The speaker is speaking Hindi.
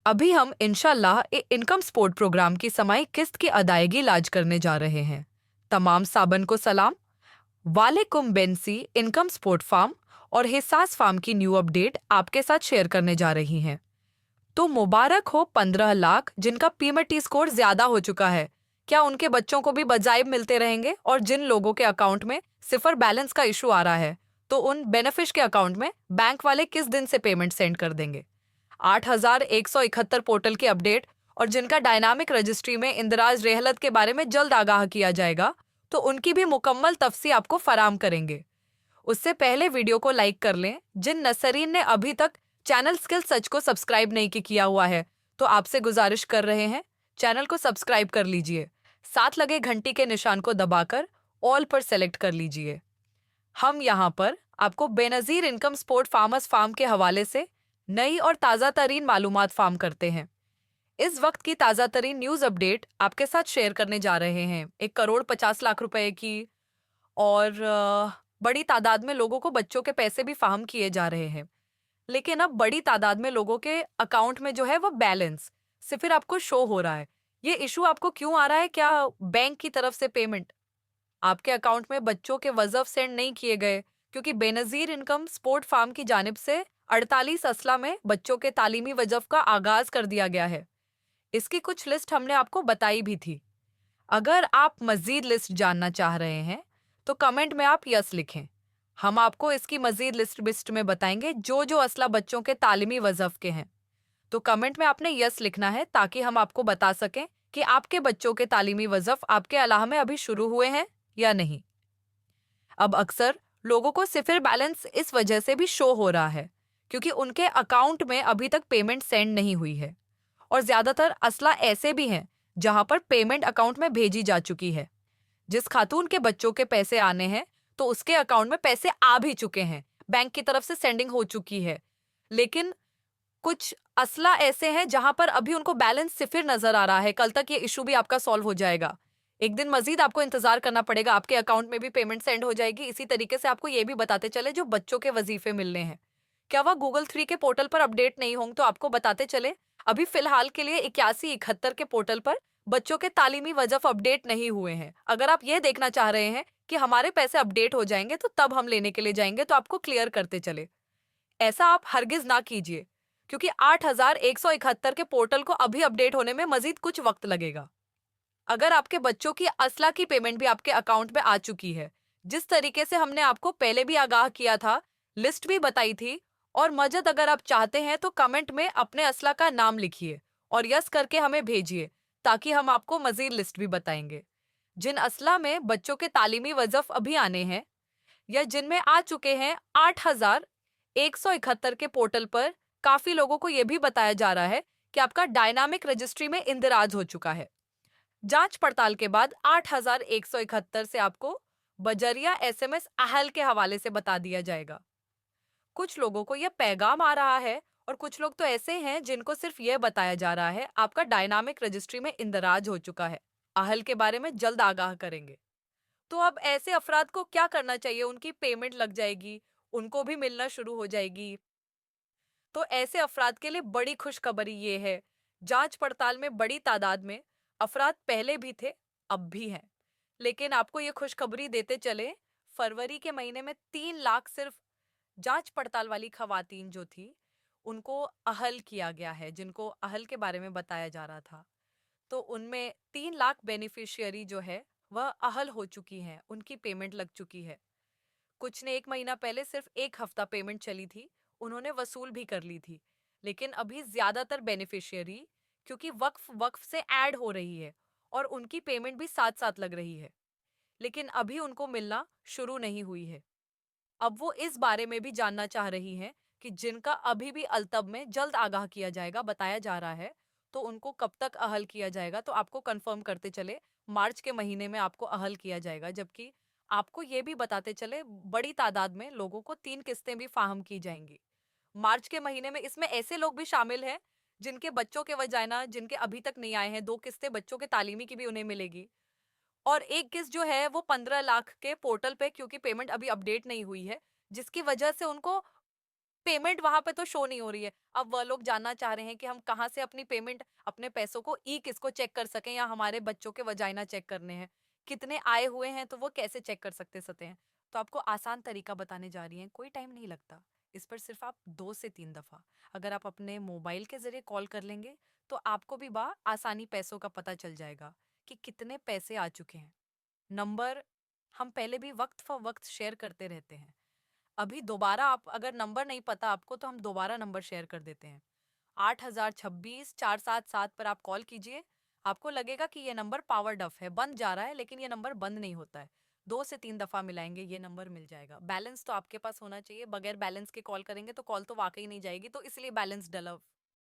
अभी हम इंशाल्लाह इनकम सपोर्ट प्रोग्राम की सामायिक किस्त की अदायगी लाज करने जा रहे हैं। तमाम साबन को सलाम। वालेकुम बेंसी इनकम सपोर्ट फार्म और हिसास फार्म की न्यू अपडेट आपके साथ शेयर करने जा रही हैं। तो मुबारक हो 15 लाख जिनका पीएमटी स्कोर ज्यादा हो चुका है। क्या उनके बच्चों को भी बजाइब मिलते रहेंगे? और जिन लोगों के अकाउंट में सिफर बैलेंस का इशू आ रहा है, तो उन बेनिफिश के अकाउंट में बैंक वाले किस दिन से पेमेंट सेंड कर देंगे? 8,171 पोर्टल की अपडेट और जिनका डायनामिक रजिस्ट्री में इंदराज रेहलत के बारे में जल्द आगाह किया जाएगा, तो उनकी भी मुकम्मल तफसील आपको फराम करेंगे। उससे पहले वीडियो को लाइक कर लें। जिन नसरीन ने अभी तक चैनल स्किल सच को सब्सक्राइब नहीं किया हुआ है, तो आपसे गुजारिश कर रहे हैं, चैनल को सब्सक्राइब कर लीजिए। साथ लगे घंटी के निशान को दबाकर ऑल पर सेलेक्ट कर लीजिए। हम यहाँ पर आपको Benazir income support farmers form के हवाले से नई और ताज़ा तरीन मालूमात फार्म करते हैं। इस वक्त की ताज़ा तरीन न्यूज़ अपडेट आपके साथ शेयर करने जा रहे हैं। 1,50,00,000 रुपए की और बड़ी तादाद में लोगों को बच्चों के पैसे भी फाहम किए जा रहे हैं। लेकिन अब बड़ी तादाद में लोगों के अकाउंट में जो है वो बैलेंस सिर्फ आपको शो हो रहा है। ये इशू आपको क्यों आ रहा है? क्या बैंक की तरफ से पेमेंट आपके अकाउंट में बच्चों के वज़फ़ सेंड नहीं किए गए? क्योंकि बेनज़ीर इनकम सपोर्ट फार्म की जानिब से 48 असला में बच्चों के तालीमी वज़फ़ का आगाज़ कर दिया गया है। इसकी कुछ लिस्ट हमने आपको बताई भी थी। अगर आप मज़ीद लिस्ट जानना चाह रहे हैं, तो कमेंट में आप यस लिखें। हम आपको इसकी मज़ीद लिस्ट में बताएंगे जो जो असला बच्चों के तालीमी वज़फ़ के हैं। तो कमेंट में आपने यस लिखना है ताकि हम आपको बता सकें कि आपके बच्चों के तालीमी वज़फ़ आपके अलाहा में अभी शुरू हुए हैं या नहीं। अब अक्सर लोगों को सिफर बैलेंस इस वजह से भी शो हो रहा है क्योंकि उनके अकाउंट में अभी तक पेमेंट सेंड नहीं हुई है, और ज्यादातर असला ऐसे भी हैं जहां पर पेमेंट अकाउंट में भेजी जा चुकी है। जिस खातून के बच्चों के पैसे आने हैं, तो उसके अकाउंट में पैसे आ भी चुके हैं, बैंक की तरफ से सेंडिंग हो चुकी है। लेकिन कुछ असला ऐसे हैं जहां पर अभी उनको बैलेंस सिफर नजर आ रहा है। कल तक ये इशू भी आपका सॉल्व हो जाएगा। एक दिन मजीद आपको इंतजार करना पड़ेगा, आपके अकाउंट में भी पेमेंट सेंड हो जाएगी। इसी तरीके से आपको ये भी बताते चले जो बच्चों के वजीफे मिलने हैं, क्या वह गूगल 3 के पोर्टल पर अपडेट नहीं होंगे, तो आपको बताते चले अभी फिलहाल के लिए 8171 के पोर्टल पर बच्चों के तालीमी वज़फ़ अपडेट नहीं हुए हैं। अगर आप ये देखना चाह रहे हैं कि हमारे पैसे अपडेट हो जाएंगे तो तब हम लेने के लिए जाएंगे, तो आपको क्लियर करते चले ऐसा आप हरगिज ना कीजिए, क्योंकि 8171 के पोर्टल को अभी अपडेट होने में मजीद कुछ वक्त लगेगा। अगर आपके बच्चों की असला की पेमेंट भी आपके अकाउंट में आ चुकी है, जिस तरीके से हमने आपको पहले भी आगाह किया था, लिस्ट भी बताई थी, और मजद अगर आप चाहते हैं तो कमेंट में अपने असला का नाम लिखिए और यस करके हमें भेजिए, ताकि हम आपको मजीद लिस्ट भी बताएंगे। जिन असला में बच्चों के तालीमी वज़फ़ अभी आने हैं या जिनमें आ चुके हैं 8,171 के पोर्टल पर, काफी लोगों को यह भी बताया जा रहा है कि आपका डायनामिक रजिस्ट्री में इंदराज हो चुका है। जांच पड़ताल के बाद 8,171 से आपको बजरिया एसएमएस अहल के हवाले से बता दिया जाएगा। कुछ लोगों को यह पैगाम आ रहा है और कुछ लोग तो ऐसे हैं जिनको सिर्फ यह बताया जा रहा है आपका डायनामिक रजिस्ट्री में इंदराज हो चुका है। अहल के बारे में जल्द आगाह करेंगे। तो अब ऐसे अफराद को क्या करना चाहिए? उनकी पेमेंट लग जाएगी, उनको भी मिलना शुरू हो जाएगी। तो ऐसे अफराद के लिए बड़ी खुशखबरी ये है, जांच पड़ताल में बड़ी तादाद में अफराद पहले भी थे, अब भी हैं। लेकिन आपको ये खुशखबरी देते चले, फरवरी के महीने में 3 लाख सिर्फ जांच पड़ताल वाली खवातीन जो थी, उनको अहल किया गया है, जिनको अहल के बारे में बताया जा रहा था। तो उनमें 3 लाख बेनिफिशियरी जो है वह अहल हो चुकी हैं, उनकी पेमेंट लग चुकी है। कुछ ने 1 महीना पहले सिर्फ 1 हफ्ता पेमेंट चली थी, उन्होंने वसूल भी कर ली थी। लेकिन अभी ज्यादातर बेनिफिशियरी, क्योंकि वक्फ वक्फ से ऐड हो रही है और उनकी पेमेंट भी साथ साथ लग रही है, लेकिन अभी उनको मिलना शुरू नहीं हुई है। अब वो इस बारे में भी जानना चाह रही हैं कि जिनका अभी भी अलतब में जल्द आगाह किया जाएगा, बताया जा रहा है, तो उनको कब तक अहल किया जाएगा। तो आपको कंफर्म करते चले, मार्च के महीने में आपको अहल किया जाएगा। जबकि आपको ये भी बताते चले, बड़ी तादाद में लोगों को 3 किस्तें भी फाहम की जाएंगी मार्च के महीने में। इसमें ऐसे लोग भी शामिल हैं जिनके बच्चों के वजाइना जिनके अभी तक नहीं आए हैं, 2 किस्तें बच्चों के तालीमी की भी उन्हें मिलेगी। और एक किस्त जो है वो 15 लाख के पोर्टल पे, क्योंकि पेमेंट अभी अपडेट नहीं हुई है, जिसकी वजह से उनको पेमेंट वहां पे तो शो नहीं हो रही है। अब वह लोग जानना चाह रहे हैं कि हम कहाँ से अपनी पेमेंट, अपने पैसों को ई किसको चेक कर सकें, या हमारे बच्चों के वजाइना चेक करने हैं, कितने आए हुए हैं तो वो कैसे चेक कर सकते हैं। तो आपको आसान तरीका बताने जा रही हैं, कोई टाइम नहीं लगता। इस पर सिर्फ आप 2 से 3 दफ़ा अगर आप अपने मोबाइल के ज़रिए कॉल कर लेंगे, तो आपको भी आसानी पैसों का पता चल जाएगा कि कितने पैसे आ चुके हैं। नंबर हम पहले भी वक़्त फ़ वक़्त शेयर करते रहते हैं। अभी दोबारा आप अगर नंबर नहीं पता आपको, तो हम दोबारा नंबर शेयर कर देते हैं। 8026 477 पर आप कॉल कीजिए। आपको लगेगा कि ये नंबर पावर्ड ऑफ है, बंद जा रहा है, लेकिन ये नंबर बंद नहीं होता है। 2 से 3 दफ़ा मिलाएँगे, ये नंबर मिल जाएगा। बैलेंस तो आपके पास होना चाहिए, बगैर बैलेंस के कॉल करेंगे तो कॉल तो वाक़ई नहीं जाएगी, तो इसलिए बैलेंस डला